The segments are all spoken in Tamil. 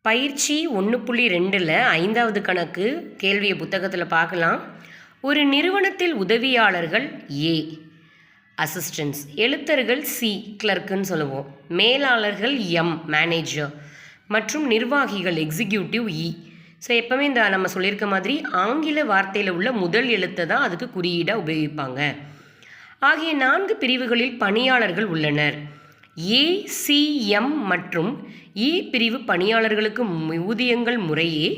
பயிற்சி 1.2ல் 5வது கணக்கு கேள்வியை புத்தகத்தில் பார்க்கலாம். ஒரு நிறுவனத்தில் உதவியாளர்கள் ஏ அசிஸ்டன்ஸ், எழுத்தர்கள் சி கிளர்க்குன்னு சொல்லுவோம், மேலாளர்கள் எம் மேனேஜர் மற்றும் நிர்வாகிகள் எக்ஸிக்யூட்டிவ் இ. ஸோ எப்போவுமே இந்த நம்ம சொல்லியிருக்க மாதிரி ஆங்கில வார்த்தையில் உள்ள முதல் எழுத்தை தான் அதுக்கு குறியீடாக உபயோகிப்பாங்க. ஆகிய 4 பிரிவுகளில் பணியாளர்கள் உள்ளனர். ஏசிஎம் மற்றும் இ பிரிவு பணியாளர்களுக்கு ஊதியங்கள் முறையே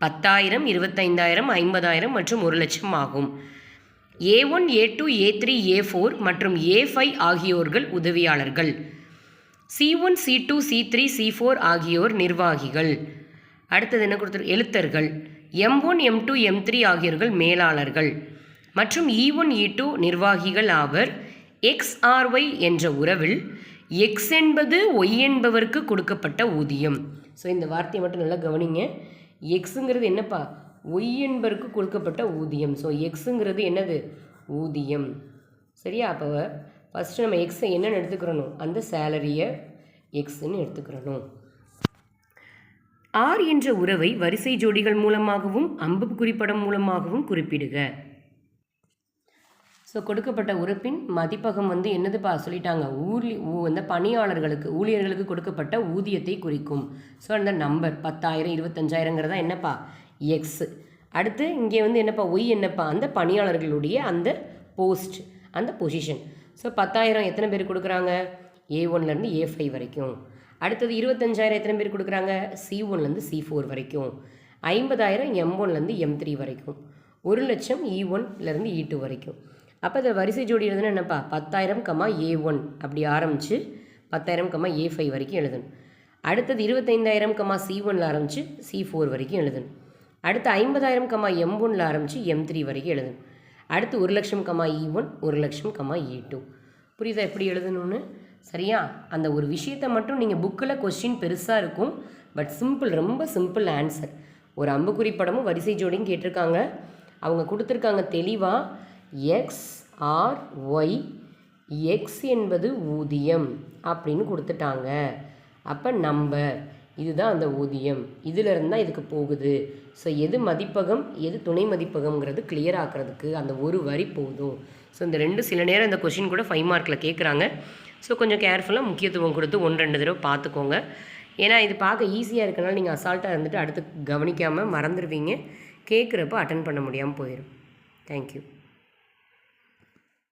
10,000, 25,000, 50,000 மற்றும் 1,00,000 ஆகும். A1, A2, A3, A4 மற்றும் A5 ஆகியோர்கள் உதவியாளர்கள். C1, C2, C3, C4 ஆகியோர் நிர்வாகிகள். அடுத்தது என்ன கொடுத்துரு? எழுத்தர்கள். M1, M2, M3 ஆகியோர்கள் மேலாளர்கள் மற்றும் E1, E2 நிர்வாகிகள் ஆவர். XRY என்ற உறவில் எக்ஸ் என்பது ஒய் என்பவருக்கு கொடுக்கப்பட்ட ஊதியம். ஸோ இந்த வார்த்தையை மட்டும் நல்லா கவனிங்க. எக்ஸுங்கிறது என்னப்பா? ஒய் என்பவருக்கு கொடுக்கப்பட்ட ஊதியம். ஸோ எக்ஸுங்கிறது என்னது? ஊதியம். சரியா? அப்போ ஃபஸ்ட்டு நம்ம எக்ஸை என்னென்னு எடுத்துக்கிறணும்? அந்த சேலரியை எக்ஸுன்னு எடுத்துக்கிறணும். ஆர் என்ற உறவை வரிசை ஜோடிகள் மூலமாகவும் அம்பு குறிப்படம் மூலமாகவும் குறிப்பிடுக. ஸோ கொடுக்கப்பட்ட உறுப்பின் மதிப்பகம் என்னதுப்பா சொல்லிட்டாங்க? அந்த பணியாளர்களுக்கு ஊழியர்களுக்கு கொடுக்கப்பட்ட ஊதியத்தை குறிக்கும். ஸோ அந்த நம்பர் 10,000, 25,000ங்கிறதா என்னப்பா? எக்ஸ். அடுத்து இங்கே என்னப்பா? ஒய் என்னப்பா? அந்த பணியாளர்களுடைய அந்த போஸ்ட், அந்த பொசிஷன். ஸோ 10,000 எத்தனை பேர் கொடுக்குறாங்க? A1லேருந்து A5 வரைக்கும். அடுத்தது 25,000 எத்தனை பேர் கொடுக்குறாங்க? C1லேருந்து C4 வரைக்கும். 50,000 M1லேருந்து M3 வரைக்கும். 1,00,000 E1லேருந்து E2 வரைக்கும். அப்போ இந்த வரிசை ஜோடி எழுதுனா என்னப்பா? 10,000, A1 அப்படி ஆரம்பித்து 10,000, A5 வரைக்கும் எழுதணும். அடுத்தது 25,000, C1ல் ஆரம்பித்து C4 வரைக்கும் எழுதணும். அடுத்து 50,000, M1ல் ஆரம்பித்து M3 வரைக்கும் எழுதணும். அடுத்து 1,00,000, E1, 1,00,000, E2. புரியுதா எப்படி எழுதணும்னு? சரியா? அந்த ஒரு விஷயத்தை மட்டும் நீங்கள் புக்கில் கொஸ்டின் பெருசாக இருக்கும், பட் சிம்பிள், ரொம்ப சிம்பிள் ஆன்சர். ஒரு அம்புக்குறி படமும் வரிசை ஜோடியும் கேட்டிருக்காங்க. அவங்க கொடுத்துருக்காங்க தெளிவாக XRY, எக்ஸ் என்பது ஊதியம் அப்படின்னு கொடுத்துட்டாங்க. அப்போ நம்பர் இதுதான் அந்த ஊதியம், இதிலிருந்து தான் இதுக்கு போகுது. ஸோ எது மதிப்பகம் எது துணை மதிப்பகம்ங்கிறது கிளியர் ஆக்கிறதுக்கு அந்த ஒரு வரி போதும். ஸோ இந்த ரெண்டு சில நேரம் இந்த கொஷின் கூட 5 மார்க்கில் கேட்குறாங்க. ஸோ கொஞ்சம் கேர்ஃபுல்லாக முக்கியத்துவம் கொடுத்து 1-2 தடவை பார்த்துக்கோங்க. ஏன்னா இது பார்க்க ஈஸியாக இருக்கனால நீங்கள் அசால்ட்டாக இருந்துட்டு அடுத்து கவனிக்காமல் மறந்துடுவீங்க. கேட்குறப்ப அட்டன் பண்ண முடியாமல் போயிடும். தேங்க்யூ.